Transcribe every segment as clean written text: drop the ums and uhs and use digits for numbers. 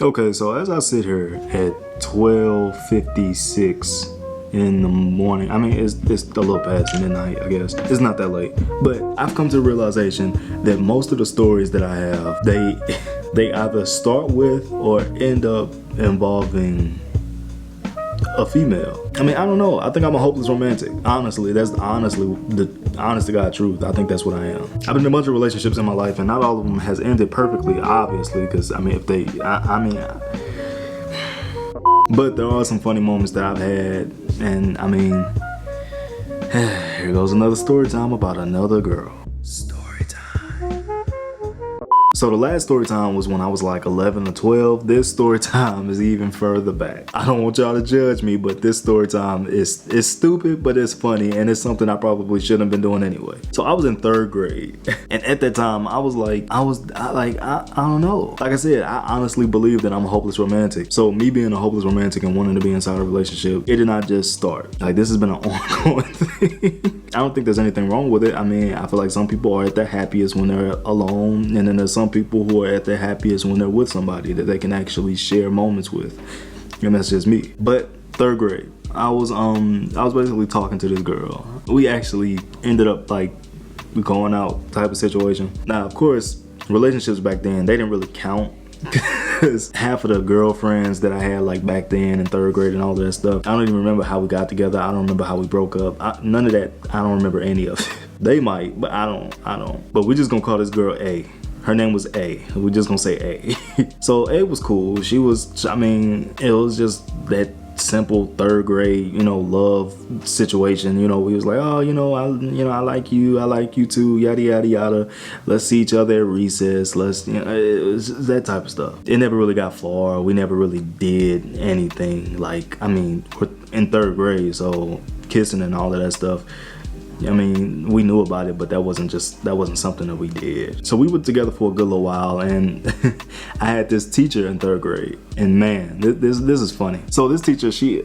Okay, so as I sit here at 12:56 in the morning, I mean, it's a little past midnight, I guess. It's not that late, but I've come to the realization that most of the stories that I have, they either start with or end up involving a female. I mean, I don't know. I think I'm a hopeless romantic. Honestly, that's the honest to God truth. I think that's what I am. I've been in a bunch of relationships in my life, and not all of them has ended perfectly, obviously, because I mean, but there are some funny moments that I've had, and I mean, here goes another story time about another girl. Story time. So the last story time was when I was like 11 or 12. This story time is even further back. I don't want y'all to judge me, but this story time is stupid, but it's funny, and it's something I probably shouldn't have been doing anyway. So I was in 3rd grade, and at that time I don't know. Like I said, I honestly believe that I'm a hopeless romantic. So me being a hopeless romantic and wanting to be inside a relationship, it did not just start. Like, this has been an ongoing thing. I don't think there's anything wrong with it. I mean, I feel like some people are at their happiest when they're alone, and then there's some people who are at their happiest when they're with somebody that they can actually share moments with, and that's just me. But 3rd grade, I was basically talking to this girl. We actually ended up like going out type of situation. Now, of course, relationships back then, they didn't really count. Because half of the girlfriends that I had like back then in 3rd grade and all that stuff, I don't even remember how we got together. I don't remember how we broke up. None of that. I don't remember any of it. They might, but I don't. But we're just gonna call this girl A. Her name was A. We're just gonna say A. So A was cool. She was, I mean, it was just that simple 3rd grade, love situation. We was like, oh, I like you too, yada yada yada. Let's see each other at recess. It was that type of stuff. It never really got far. We never really did anything. Like, I mean, we're in 3rd grade, so kissing and all of that stuff, I mean, we knew about it, but that wasn't something that we did. So we were together for a good little while, and I had this teacher in 3rd grade, and man, this is funny. So this teacher, she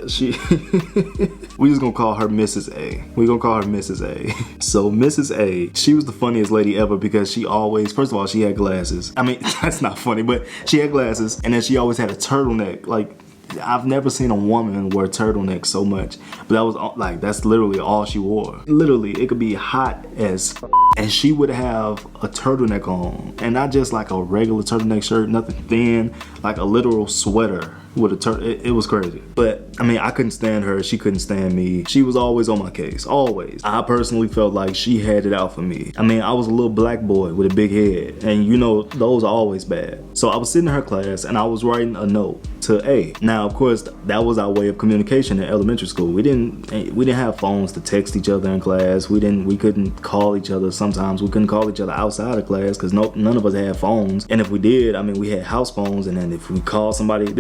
we just gonna call her Mrs. A. We gonna call her Mrs. A. So Mrs. A, she was the funniest lady ever, because she always, first of all, she had glasses. I mean, that's not funny, but she had glasses, and then she always had a turtleneck. Like, I've never seen a woman wear turtlenecks so much, but that was like, that's literally all she wore. Literally, it could be hot as and she would have a turtleneck on, and not just like a regular turtleneck shirt, nothing thin, like a literal sweater with a it was crazy. But I mean, I couldn't stand her, she couldn't stand me. She was always on my case, always. I personally felt like she had it out for me. I mean, I was a little black boy with a big head, and those are always bad. So I was sitting in her class, and I was writing a note to A. Now, of course, that was our way of communication in elementary school. We didn't have phones to text each other in class. We couldn't call each other. Sometimes we couldn't call each other outside of class because none of us had phones. And if we did, I mean, we had house phones, and then if we called somebody,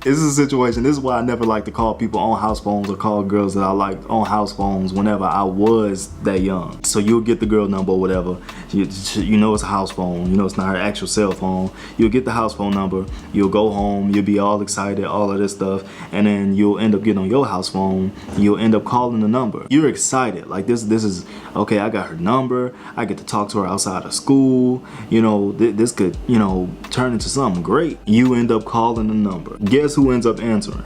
this is a situation. This is why I never like to call people on house phones or call girls that I liked on house phones whenever I was that young. So you'll get the girl number or whatever. It's a house phone. It's not her actual cell phone. You'll get the house phone number. You'll go home. You'll be all excited, all of this stuff. And then you'll end up getting on your house phone. You'll end up calling the number. You're excited. Like, this is, okay, I got her number. I get to talk to her outside of school. This could, turn into something great. You end up calling the number. Guess who ends up answering?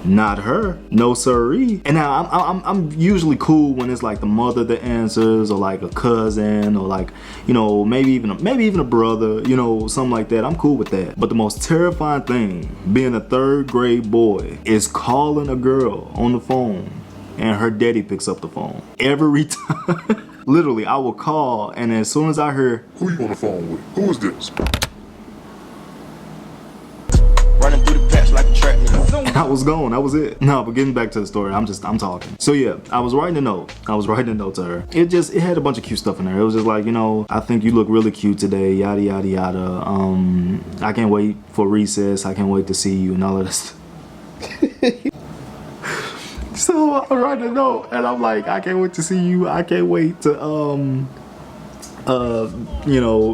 Not her. No siree. And now I'm usually cool when it's like the mother that answers, or like a cousin, or like, maybe even a brother, something like that. I'm cool with that. But the most terrifying thing, being a 3rd grade boy, is calling a girl on the phone and her daddy picks up the phone. Every time. Literally, I will call, and as soon as I hear, "Who you on the phone with? Who is this?" Running through the patch like a track. I was gone. That was it. No, but getting back to the story, I'm talking. So yeah, I was writing a note. to her. It had a bunch of cute stuff in there. It was just like, I think you look really cute today, yada yada yada. I can't wait for recess. I can't wait to see you, and all of this. So I write a note, and I'm like, I can't wait to see you. I can't wait to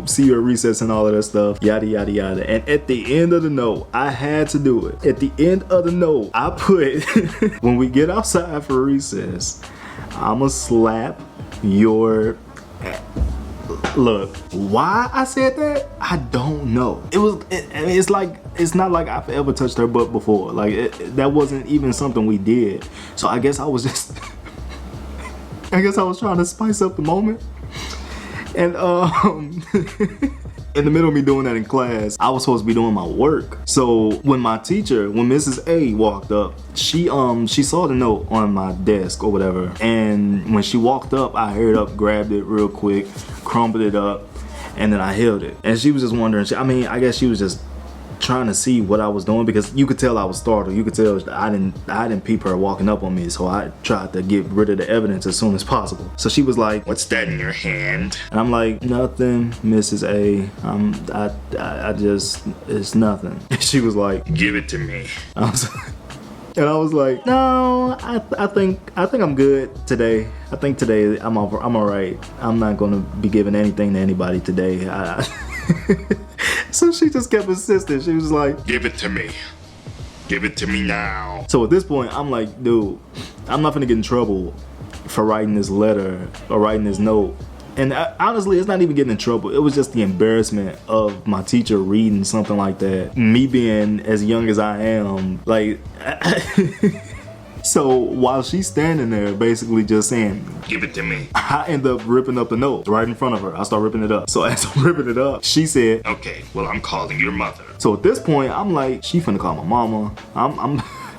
see you at recess and all of that stuff, yada yada yada. And at the end of the note, I had to do it. At the end of the note, I put, when we get outside for recess, I'ma slap your Look, why I said that, I don't know. It's not like I've ever touched her butt before. Like, that wasn't even something we did. So I guess I was just, I guess I was trying to spice up the moment. And in the middle of me doing that in class, I was supposed to be doing my work. So when Mrs. A walked up, she saw the note on my desk or whatever. And when she walked up, I hurried up, grabbed it real quick, crumpled it up, and then I held it. And she was just wondering, I guess she was just trying to see what I was doing, because you could tell I was startled. You could tell I didn't peep her walking up on me, so I tried to get rid of the evidence as soon as possible. So she was like, "What's that in your hand?" And I'm like, "Nothing, Mrs. A. It's nothing." And she was like, "Give it to me." And I was like, "No, I think I'm good today. I think today I'm all right. I'm not gonna be giving anything to anybody today." So she just kept insisting. She was like, "Give it to me. Give it to me now." So at this point, I'm like, dude, I'm not gonna get in trouble for writing this letter or writing this note. And honestly, it's not even getting in trouble. It was just the embarrassment of my teacher reading something like that. Me being as young as I am, like, so while she's standing there basically just saying, "Give it to me," I end up ripping up the note right in front of her. I start ripping it up. So as I'm ripping it up, she said, "Okay, well, I'm calling your mother." So at this point, I'm like, she finna call my mama.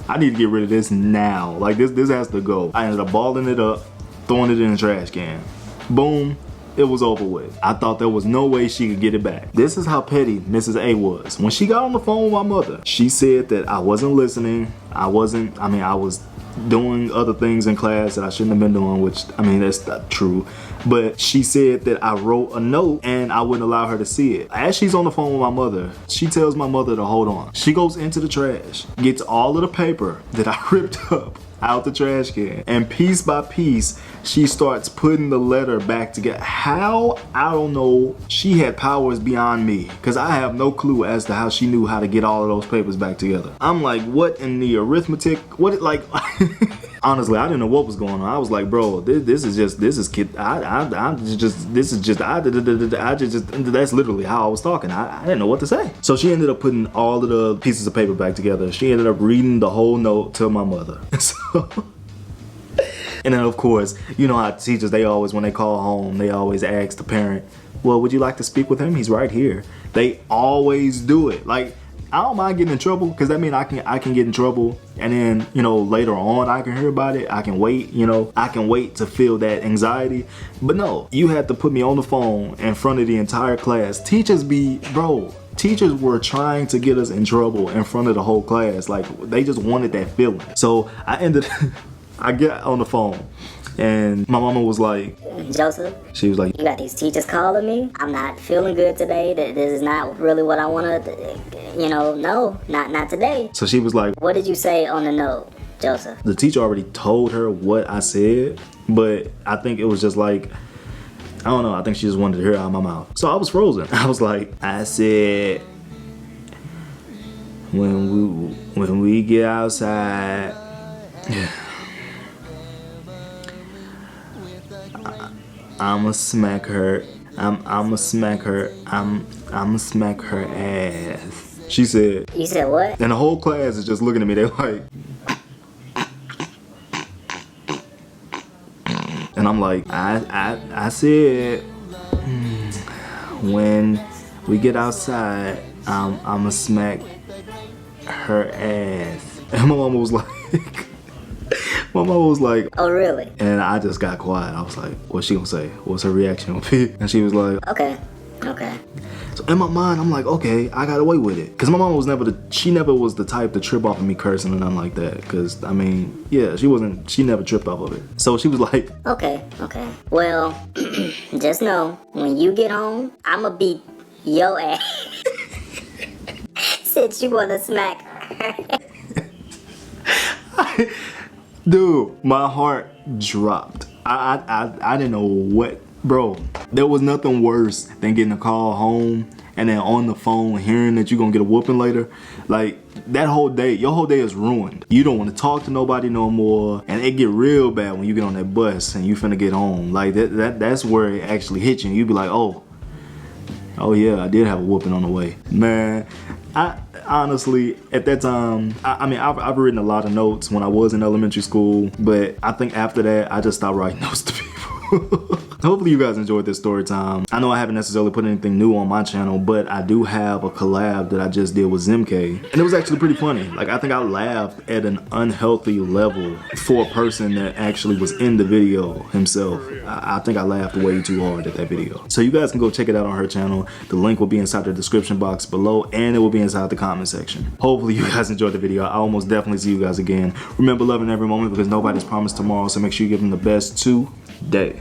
I need to get rid of this now. Like, this has to go. I ended up balling it up, throwing it in the trash can. Boom. It was over with. I thought there was no way she could get it back. This is how petty Mrs. A was. When she got on the phone with my mother, she said that I wasn't listening. I was doing other things in class that I shouldn't have been doing, which, that's not true. But she said that I wrote a note and I wouldn't allow her to see it. As she's on the phone with my mother, she tells my mother to hold on. She goes into the trash, gets all of the paper that I ripped up out the trash can, and piece by piece, she starts putting the letter back together. How? I don't know. She had powers beyond me, because I have no clue as to how she knew how to get all of those papers back together. I'm like, what in the arithmetic? What, like, honestly, I didn't know what was going on. I was like, bro, that's literally how I was talking. I didn't know what to say. So she ended up putting all of the pieces of paper back together. She ended up reading the whole note to my mother. And then, of course, you know how teachers, they always, when they call home, they always ask the parent, "Well, would you like to speak with him? He's right here." They always do it. Like, I don't mind getting in trouble, because that means I can get in trouble, and then, later on I can hear about it. I can wait, I can wait to feel that anxiety. But no, you had to put me on the phone in front of the entire class. Teachers were trying to get us in trouble in front of the whole class. Like, they just wanted that feeling. So I get on the phone, and my mama was like, "Joseph, she was like, you got these teachers calling me. I'm not feeling good today. This is not really what I want to, no, not today." So she was like, "What did you say on the note, Joseph?" The teacher already told her what I said, but I think it was just like, I don't know, I think she just wanted to hear it out of my mouth. So I was frozen. I was like, I said, when we get outside, I'ma smack her. I'ma smack her. I'ma smack her ass. She said. You said what? And the whole class is just looking at me. They're like. And I'm like, I said, when we get outside, I'ma smack her ass. And my mama was like. My mama was like, "Oh, really?" And I just got quiet. I was like, what's she gonna say? What's her reaction gonna be? And she was like, Okay. So in my mind, I'm like, okay, I got away with it. Because my mama was never the type to trip off of me cursing or nothing like that. Because, she never tripped off of it. So she was like, Okay. Well, just know, when you get home, I'ma beat your ass. Since you wanna smack her. Dude, my heart dropped. I didn't know what, bro. There was nothing worse than getting a call home and then on the phone hearing that you're gonna get a whooping later. Like, that whole day, your whole day is ruined. You don't want to talk to nobody no more, and it get real bad when you get on that bus and you finna get home. Like, that's where it actually hits you. You be like, oh, Oh yeah, I did have a whooping on the way. Man, I honestly, at that time, I mean, I've written a lot of notes when I was in elementary school, but I think after that, I just stopped writing notes to people. Hopefully you guys enjoyed this story time. I know I haven't necessarily put anything new on my channel, but I do have a collab that I just did with Zimk, and it was actually pretty funny. Like, I think I laughed at an unhealthy level for a person that actually was in the video himself. I think I laughed way too hard at that video. So you guys can go check it out on her channel. The link will be inside the description box below, and it will be inside the comment section. Hopefully you guys enjoyed the video. I'll almost definitely see you guys again. Remember, loving every moment because nobody's promised tomorrow, so make sure you give them the best today.